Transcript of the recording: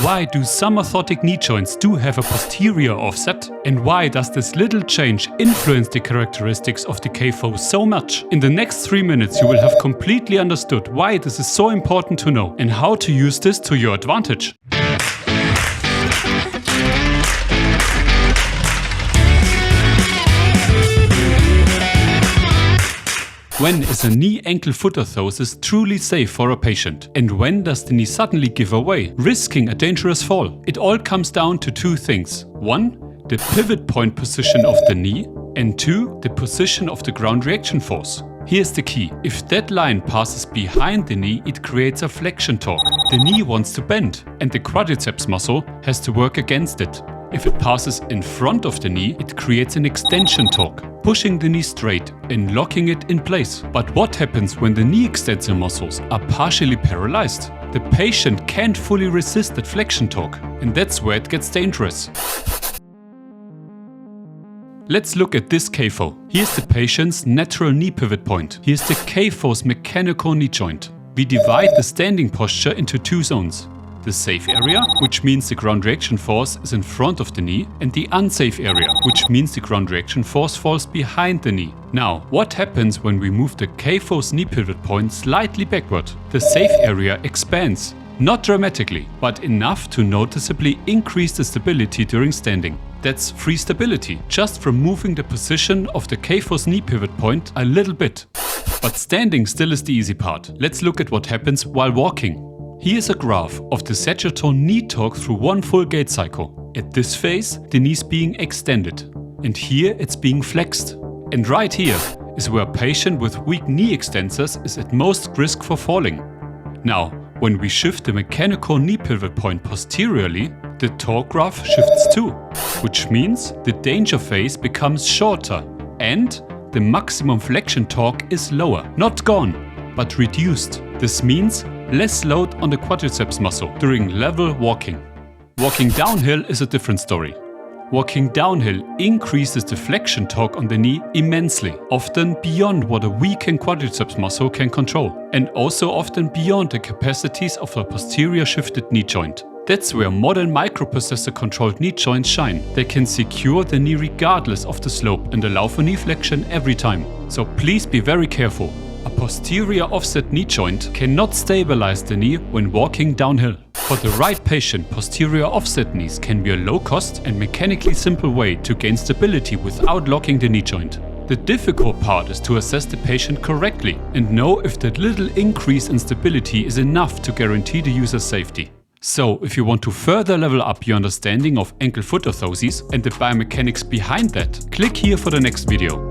Why do some orthotic knee joints do have a posterior offset? And why does this little change influence the characteristics of the KAFO so much? In the next 3 minutes you will have completely understood why this is so important to know and how to use this to your advantage. When is a knee-ankle-foot orthosis truly safe for a patient? And when does the knee suddenly give away, risking a dangerous fall? It all comes down to two things. 1. The pivot point position of the knee, and 2. The position of the ground reaction force. Here's the key. If that line passes behind the knee, it creates a flexion torque. The knee wants to bend, and the quadriceps muscle has to work against it. If it passes in front of the knee, it creates an extension torque, pushing the knee straight and locking it in place. But what happens when the knee extensor muscles are partially paralyzed? The patient can't fully resist that flexion torque, and that's where it gets dangerous. Let's look at this KAFO. Here's the patient's natural knee pivot point. Here's the KAFO's mechanical knee joint. We divide the standing posture into two zones. The safe area, which means the ground reaction force is in front of the knee, and the unsafe area, which means the ground reaction force falls behind the knee. Now, what happens when we move the KAFO's knee pivot point slightly backward? The safe area expands. Not dramatically, but enough to noticeably increase the stability during standing. That's free stability, just from moving the position of the KAFO's knee pivot point a little bit. But standing still is the easy part. Let's look at what happens while walking. Here's a graph of the sagittal knee torque through one full gait cycle. At this phase, the knee is being extended, and here it's being flexed. And right here is where a patient with weak knee extensors is at most risk for falling. Now, when we shift the mechanical knee pivot point posteriorly, the torque graph shifts too, which means the danger phase becomes shorter and the maximum flexion torque is lower. Not gone, but reduced. This means less load on the quadriceps muscle during level walking. Walking downhill is a different story. Walking downhill increases the flexion torque on the knee immensely, often beyond what a weakened quadriceps muscle can control, and also often beyond the capacities of a posterior shifted knee joint. That's where modern microprocessor controlled knee joints shine. They can secure the knee regardless of the slope and allow for knee flexion every time. So please be very careful. A posterior offset knee joint cannot stabilize the knee when walking downhill. For the right patient, posterior offset knees can be a low-cost and mechanically simple way to gain stability without locking the knee joint. The difficult part is to assess the patient correctly and know if that little increase in stability is enough to guarantee the user's safety. So, if you want to further level up your understanding of ankle-foot orthoses and the biomechanics behind that, click here for the next video.